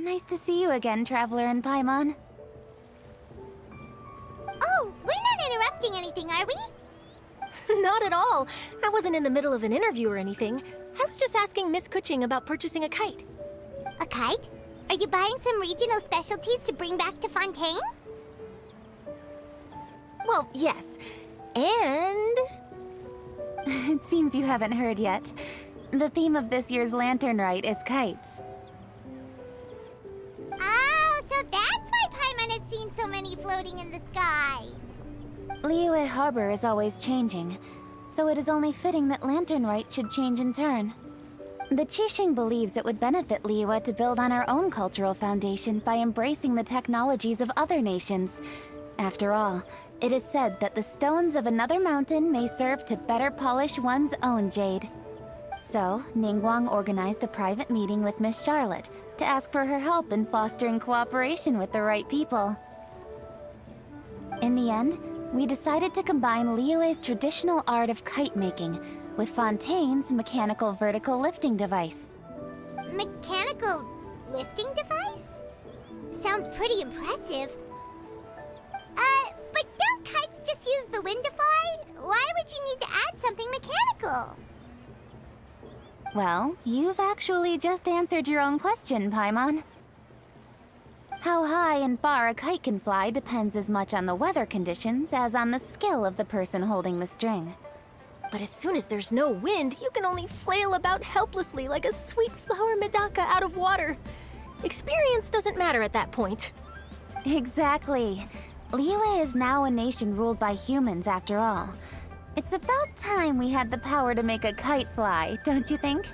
Nice to see you again, Traveler and Paimon. Oh, we're not interrupting anything, are we? Not at all. I wasn't in the middle of an interview or anything. I was just asking Miss Kuching about purchasing a kite. A kite? Are you buying some regional specialties to bring back to Fontaine? Well, yes. And... It seems you haven't heard yet. The theme of this year's Lantern Rite is kites. Oh, so that's why Paimon has seen so many floating in the sky. Liyue Harbor is always changing, so it is only fitting that Lantern Rite should change in turn. The Qixing believes it would benefit Liyue to build on our own cultural foundation by embracing the technologies of other nations. After all, it is said that the stones of another mountain may serve to better polish one's own jade. So, Ningguang organized a private meeting with Miss Charlotte to ask for her help in fostering cooperation with the right people. In the end, we decided to combine Liyue's traditional art of kite making with Fontaine's mechanical vertical lifting device. Mechanical lifting device? Sounds pretty impressive. But don't kites just use the wind to fly? Why would you need to add something mechanical? Well, you've actually just answered your own question, Paimon. How high and far a kite can fly depends as much on the weather conditions as on the skill of the person holding the string. But as soon as there's no wind, you can only flail about helplessly like a sweet flower medaka out of water. Experience doesn't matter at that point. Exactly. Liyue is now a nation ruled by humans after all. It's about time we had the power to make a kite fly, don't you think?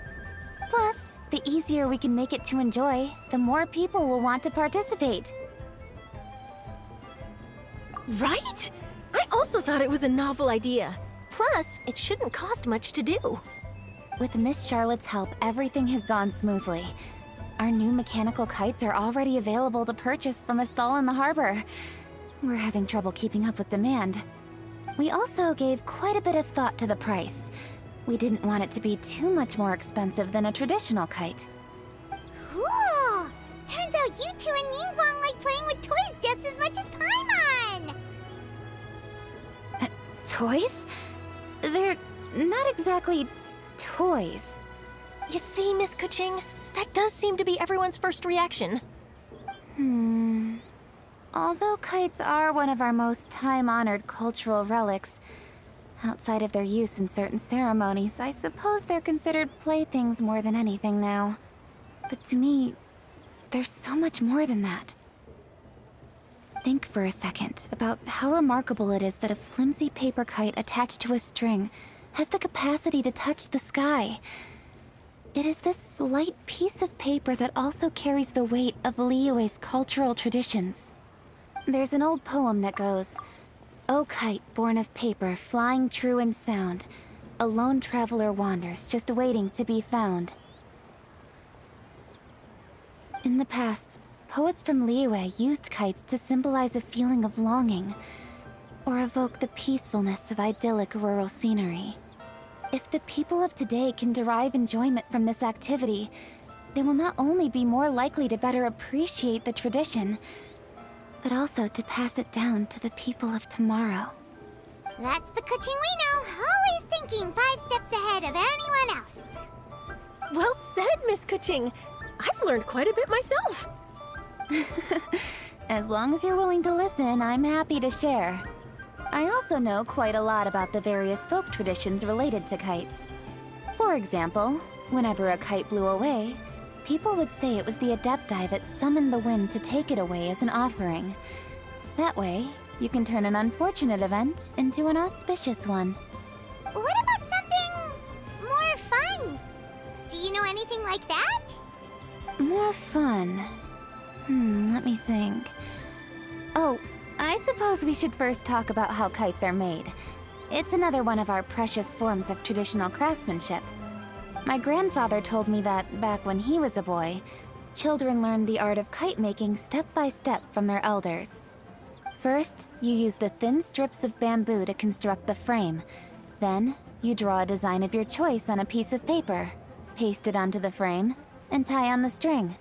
Plus, the easier we can make it to enjoy, the more people will want to participate. Right? I also thought it was a novel idea. Plus, it shouldn't cost much to do. With Miss Charlotte's help, everything has gone smoothly. Our new mechanical kites are already available to purchase from a stall in the harbor. We're having trouble keeping up with demand. We also gave quite a bit of thought to the price. We didn't want it to be too much more expensive than a traditional kite. Cool! Turns out you two and Ningguang like playing with toys just as much as Paimon! Toys? They're not exactly toys. You see, Miss Kuching, that does seem to be everyone's first reaction. Although kites are one of our most time-honored cultural relics, outside of their use in certain ceremonies, I suppose they're considered playthings more than anything now. But to me, there's so much more than that. Think for a second about how remarkable it is that a flimsy paper kite attached to a string has the capacity to touch the sky. It is this light piece of paper that also carries the weight of Liyue's cultural traditions. There's an old poem that goes, "O kite born of paper, flying true in sound, a lone traveler wanders, just waiting to be found." In the past, poets from Liyue used kites to symbolize a feeling of longing, or evoke the peacefulness of idyllic rural scenery. If the people of today can derive enjoyment from this activity, they will not only be more likely to better appreciate the tradition, but also to pass it down to the people of tomorrow. That's the Kuching we know, always thinking 5 steps ahead of anyone else. Well said, Miss Kuching. I've learned quite a bit myself. As long as you're willing to listen, I'm happy to share. I also know quite a lot about the various folk traditions related to kites. For example, whenever a kite blew away, people would say it was the Adepti that summoned the wind to take it away as an offering. That way, you can turn an unfortunate event into an auspicious one. What about something more fun? Do you know anything like that? More fun? Let me think. Oh, I suppose we should first talk about how kites are made. It's another one of our precious forms of traditional craftsmanship. My grandfather told me that, back when he was a boy, children learned the art of kite making step by step from their elders. First, you use the thin strips of bamboo to construct the frame. Then, you draw a design of your choice on a piece of paper, paste it onto the frame, and tie on the string.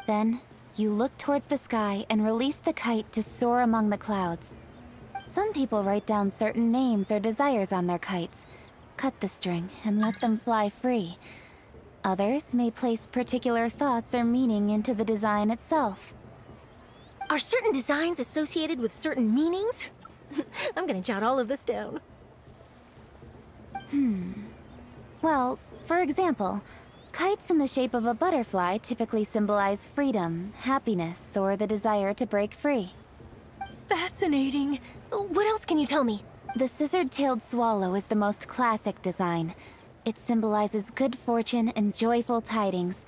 Then, You look towards the sky and release the kite to soar among the clouds. Some people write down certain names or desires on their kites, cut the string, and let them fly free. Others may place particular thoughts or meaning into the design itself. Are certain designs associated with certain meanings? I'm gonna jot all of this down. Well, for example, kites in the shape of a butterfly typically symbolize freedom, happiness, or the desire to break free. Fascinating. What else can you tell me? The scissored-tailed swallow is the most classic design. It symbolizes good fortune and joyful tidings.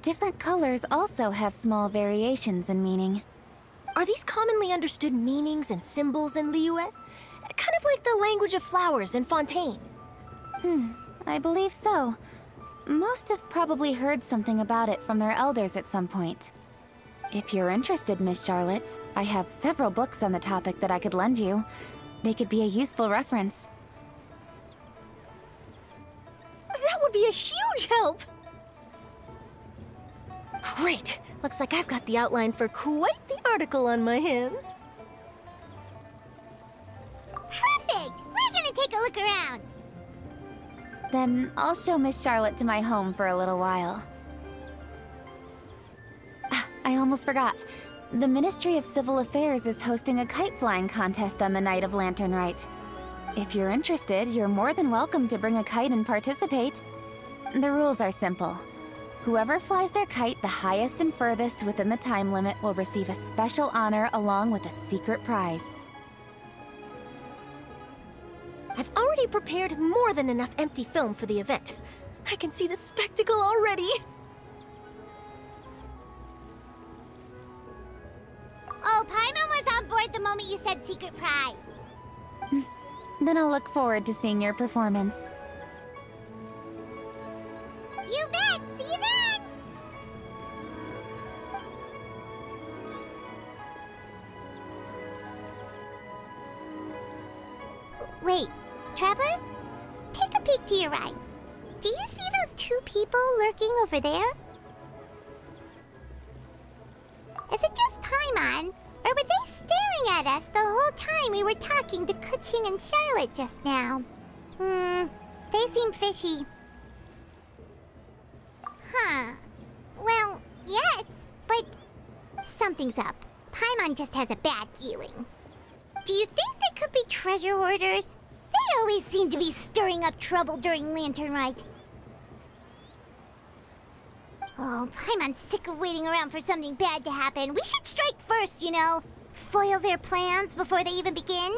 Different colors also have small variations in meaning. Are these commonly understood meanings and symbols in Liyue? Kind of like the language of flowers in Fontaine. I believe so. Most have probably heard something about it from their elders at some point. If you're interested, Miss Charlotte, I have several books on the topic that I could lend you. They could be a useful reference. That would be a huge help! Great! Looks like I've got the outline for quite the article on my hands. Perfect! We're gonna take a look around. Then I'll show Miss Charlotte to my home for a little while. I almost forgot. The Ministry of Civil Affairs is hosting a kite flying contest on the night of Lantern Rite. If you're interested, you're more than welcome to bring a kite and participate. The rules are simple. Whoever flies their kite the highest and furthest within the time limit will receive a special honor along with a secret prize. I've already prepared more than enough empty film for the event. I can see the spectacle already. Oh, Paimon was on board the moment you said secret prize. Then I'll look forward to seeing your performance. You bet! See you then! Wait, Traveler? Take a peek to your right. Do you see those two people lurking over there? Is it just Paimon? Or were they staring at us the whole time we were talking to Keqing and Charlotte just now? They seem fishy. Huh. Well, yes, but something's up. Paimon just has a bad feeling. Do you think they could be treasure hoarders? They always seem to be stirring up trouble during Lantern Rite. Oh, Paimon's sick of waiting around for something bad to happen. We should strike first, you know. Foil their plans before they even begin.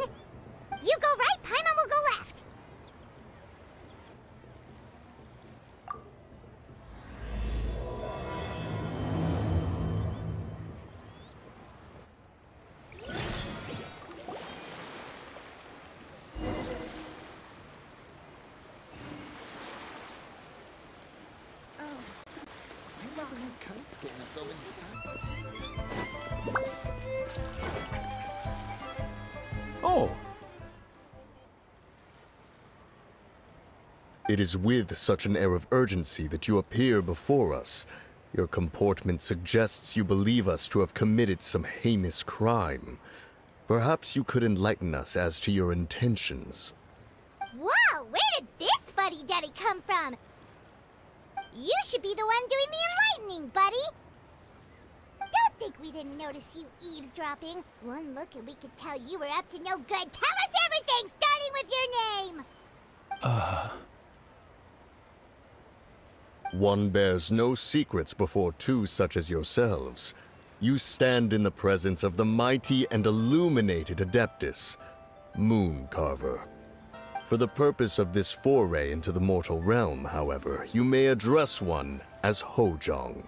You go right, Paimon will go left. Oh! It is with such an air of urgency that you appear before us. Your comportment suggests you believe us to have committed some heinous crime. Perhaps you could enlighten us as to your intentions. Whoa, where did this fuddy-duddy come from? You should be the one doing the enlightening, buddy. Don't think we didn't notice you eavesdropping. One look and we could tell you were up to no good. Tell us everything, starting with your name! One bears no secrets before two such as yourselves. You stand in the presence of the mighty and illuminated Adeptus, Mooncarver. For the purpose of this foray into the mortal realm, however, you may address one as Hojong.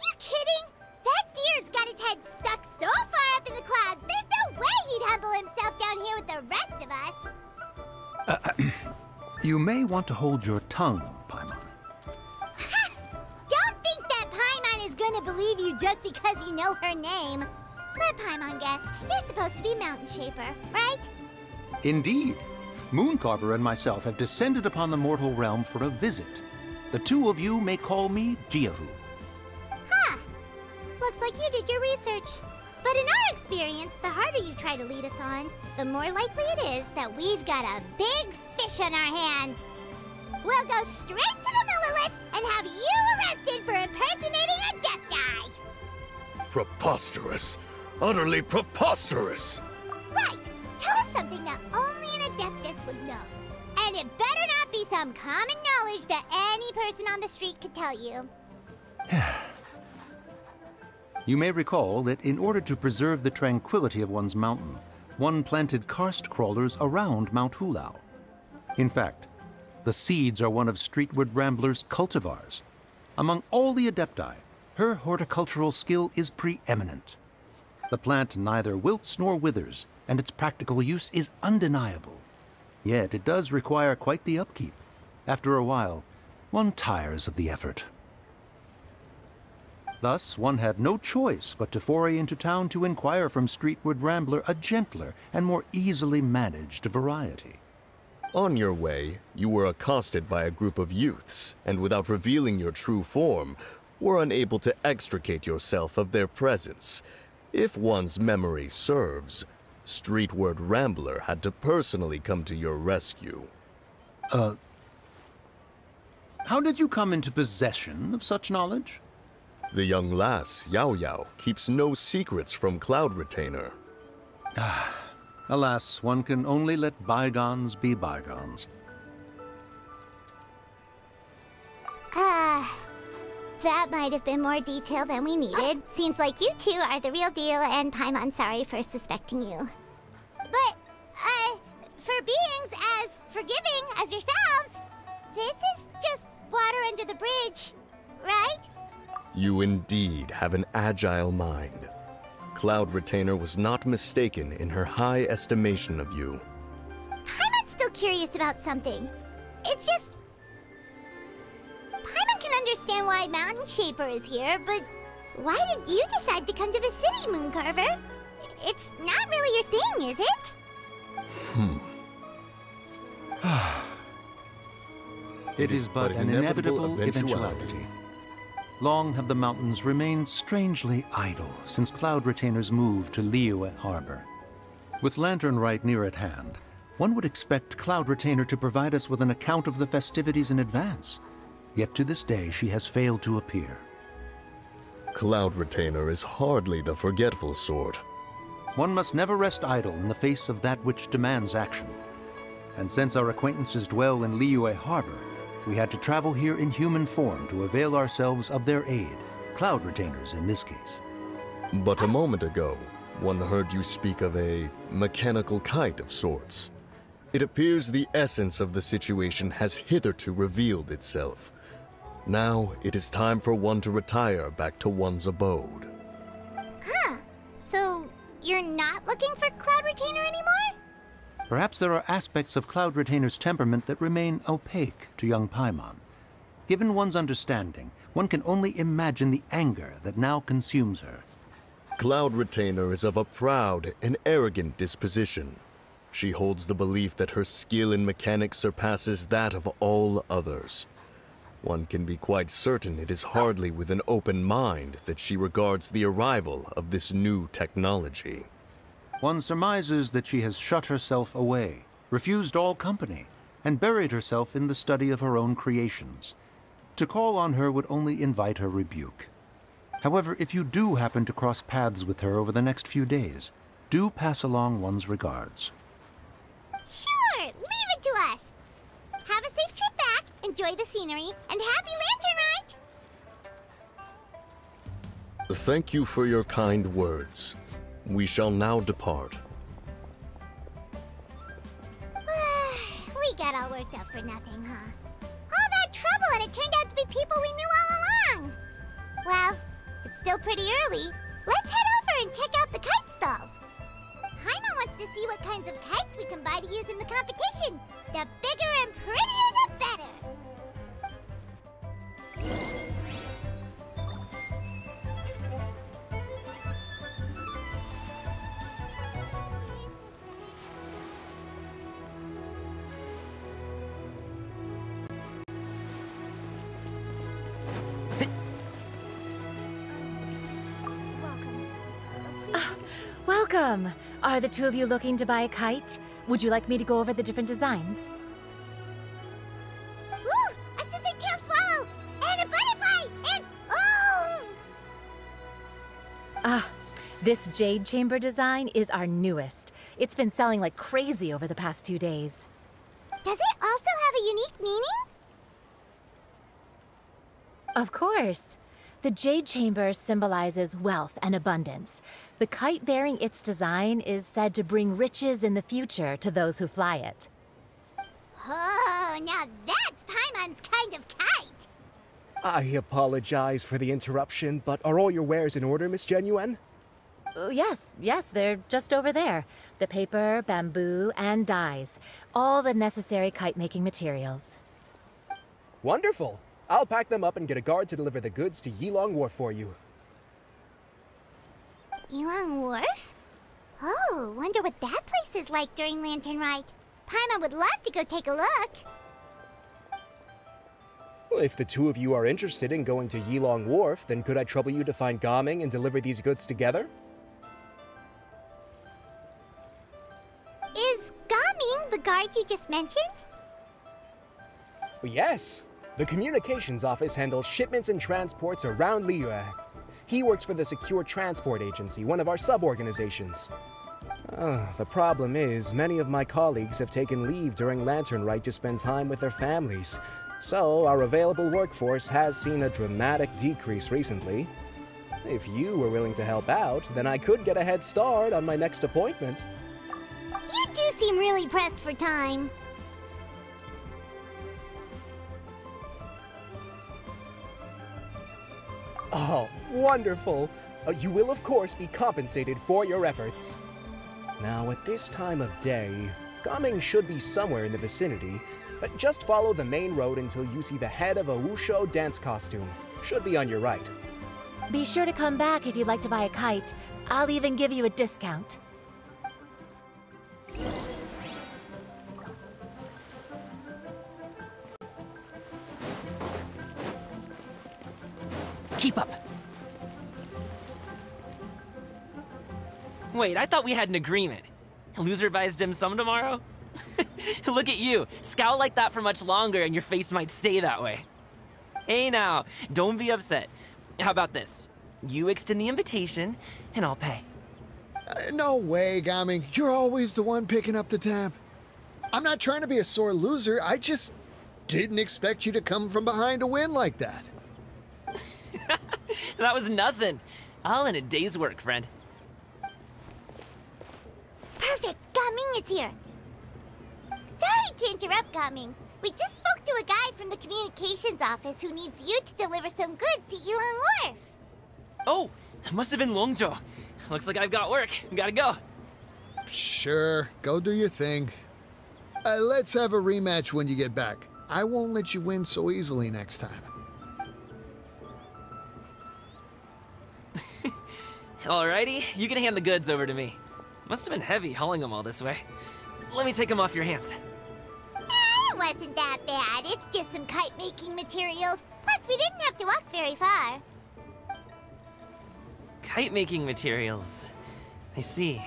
You kidding? That deer's got his head stuck so far up in the clouds, there's no way he'd humble himself down here with the rest of us. You may want to hold your tongue, Paimon. Don't think that Paimon is gonna believe you just because you know her name. Let Paimon guess. You're supposed to be Mountain Shaper, right? Indeed. Mooncarver and myself have descended upon the mortal realm for a visit. The two of you may call me Jiahu. Huh. Looks like you did your research. But in our experience, the harder you try to lead us on, the more likely it is that we've got a big fish on our hands. We'll go straight to the Millelith and have you arrested for impersonating a Adepti! Preposterous. Utterly preposterous! Right! Tell us something that only an Adeptus would know. And it better not be some common knowledge that any person on the street could tell you. You may recall that in order to preserve the tranquility of one's mountain, one planted karst crawlers around Mount Hulao. In fact, the seeds are one of Streetward Rambler's cultivars. Among all the Adepti, her horticultural skill is preeminent. The plant neither wilts nor withers, and its practical use is undeniable. Yet it does require quite the upkeep. After a while, one tires of the effort. Thus, one had no choice but to foray into town to inquire from Streetward Rambler a gentler and more easily managed variety. On your way, you were accosted by a group of youths, and without revealing your true form, were unable to extricate yourself of their presence. If one's memory serves, Streetward Rambler had to personally come to your rescue. How did you come into possession of such knowledge? The young lass, Yao Yao, keeps no secrets from Cloud Retainer. Alas, one can only let bygones be bygones. That might have been more detail than we needed. Seems like you two are the real deal, and Paimon sorry for suspecting you. But, for beings as forgiving as yourselves, this is just water under the bridge, right? You indeed have an agile mind. Cloud Retainer was not mistaken in her high estimation of you. Paimon's still curious about something. It's just... Paimon can understand why Mountain Shaper is here, but why did you decide to come to the city, Mooncarver? It's not really your thing, is it? It is but an inevitable eventuality. Long have the mountains remained strangely idle since Cloud Retainer's move to Liyue Harbor. With Lantern Rite near at hand, one would expect Cloud Retainer to provide us with an account of the festivities in advance. Yet to this day, she has failed to appear. Cloud Retainer is hardly the forgetful sort. One must never rest idle in the face of that which demands action. And since our acquaintances dwell in Liyue Harbor, we had to travel here in human form to avail ourselves of their aid, Cloud Retainers in this case. But a moment ago, one heard you speak of a mechanical kite of sorts. It appears the essence of the situation has hitherto revealed itself. Now it is time for one to retire back to one's abode. Huh. So, you're not looking for Cloud Retainer anymore? Perhaps there are aspects of Cloud Retainer's temperament that remain opaque to young Paimon. Given one's understanding, one can only imagine the anger that now consumes her. Cloud Retainer is of a proud and arrogant disposition. She holds the belief that her skill in mechanics surpasses that of all others. One can be quite certain it is hardly with an open mind that she regards the arrival of this new technology. One surmises that she has shut herself away, refused all company, and buried herself in the study of her own creations. To call on her would only invite her rebuke. However, if you do happen to cross paths with her over the next few days, do pass along one's regards. Sure! Leave it to us! Have a safe trip back, enjoy the scenery, and happy Lantern Rite! Thank you for your kind words. We shall now depart. We got all worked up for nothing, huh? All that trouble and it turned out to be people we knew all along! Well, it's still pretty early. Let's head over and check out the kite stalls. Paimon wants to see what kinds of kites we can buy to use in the competition. The bigger and prettier, the better! Welcome! Are the two of you looking to buy a kite? Would you like me to go over the different designs? Ooh! A scissor kill swallow! And a butterfly! And oh! Ah, this Jade Chamber design is our newest. It's been selling like crazy over the past 2 days. Does it also have a unique meaning? Of course. The Jade Chamber symbolizes wealth and abundance. The kite bearing its design is said to bring riches in the future to those who fly it. Oh, now that's Paimon's kind of kite! I apologize for the interruption, but are all your wares in order, Miss Genuine? Yes, they're just over there. The paper, bamboo, and dyes. All the necessary kite-making materials. Wonderful! I'll pack them up and get a guard to deliver the goods to Yilong Wharf for you. Yilong Wharf? Oh, wonder what that place is like during Lantern Rite. Paimon would love to go take a look. Well, if the two of you are interested in going to Yilong Wharf, then could I trouble you to find Gaming and deliver these goods together? Is Gaming the guard you just mentioned? Yes. The communications office handles shipments and transports around Liyue. He works for the Secure Transport Agency, one of our sub-organizations. The problem is, many of my colleagues have taken leave during Lantern Rite to spend time with their families. So, our available workforce has seen a dramatic decrease recently. If you were willing to help out, then I could get a head start on my next appointment. You do seem really pressed for time. Oh, wonderful! You will, of course, be compensated for your efforts. Now, at this time of day, Gaming should be somewhere in the vicinity. Just follow the main road until you see the head of a Wushu dance costume. Should be on your right. Be sure to come back if you'd like to buy a kite. I'll even give you a discount. Keep up. Wait, I thought we had an agreement. Loser buys dim sum tomorrow? Look at you. Scowl like that for much longer and your face might stay that way. Hey now, don't be upset. How about this? You extend the invitation, and I'll pay. No way, Gaming. You're always the one picking up the tab. I'm not trying to be a sore loser. I just didn't expect you to come from behind to win like that. That was nothing. All in a day's work, friend. Perfect! Gaming is here! Sorry to interrupt, Gaming. We just spoke to a guy from the communications office who needs you to deliver some goods to Yilong Wharf. Oh, it must have been Longzhou. Looks like I've got work. Gotta go. Sure, go do your thing. Let's have a rematch when you get back. I won't let you win so easily next time. Alrighty, you can hand the goods over to me. Must have been heavy hauling them all this way. Let me take them off your hands. It wasn't that bad. It's just some kite-making materials. Plus, we didn't have to walk very far. Kite-making materials. I see.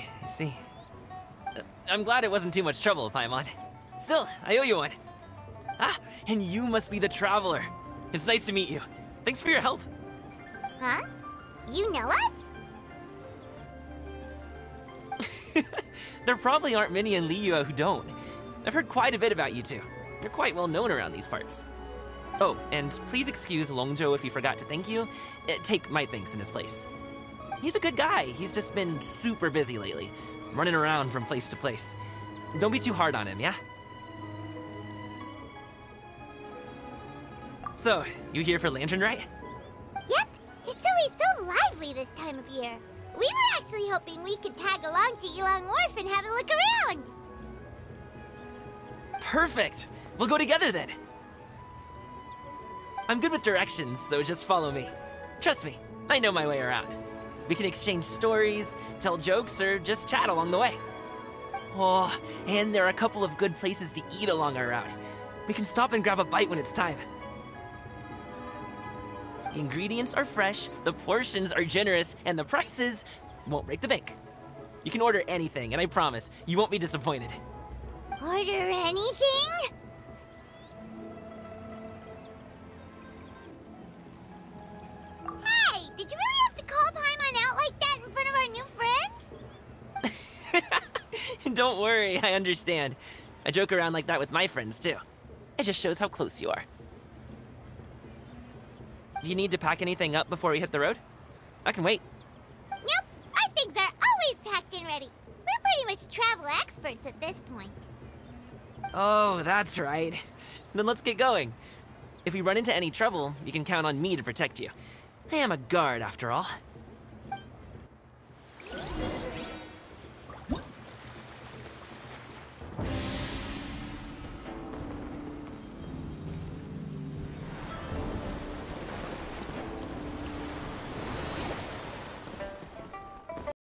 I'm glad it wasn't too much trouble, Paimon. Still, I owe you one. Ah, and you must be the traveler. It's nice to meet you. Thanks for your help. Huh? You know us? There probably aren't many in Liyue who don't. I've heard quite a bit about you two. You're quite well known around these parts. Oh, and please excuse Longzhou if he forgot to thank you. Take my thanks in his place. He's a good guy. He's just been super busy lately, running around from place to place. Don't be too hard on him, yeah? So, you here for Lantern Rite? Yep. It's always so lively this time of year. We were actually hoping we could tag along to Yilong Wharf and have a look around. Perfect! We'll go together then. I'm good with directions, so just follow me. Trust me, I know my way around. We can exchange stories, tell jokes, or just chat along the way. Oh, and there are a couple of good places to eat along our route. We can stop and grab a bite when it's time. The ingredients are fresh, the portions are generous, and the prices won't break the bank. You can order anything, and I promise, you won't be disappointed. Order anything? Hey, did you really have to call Paimon out like that in front of our new friend? Don't worry, I understand. I joke around like that with my friends, too. It just shows how close you are. Do you need to pack anything up before we hit the road? I can wait. Nope, our things are always packed and ready. We're pretty much travel experts at this point. Oh, that's right. Then let's get going. If we run into any trouble, you can count on me to protect you. I am a guard, after all.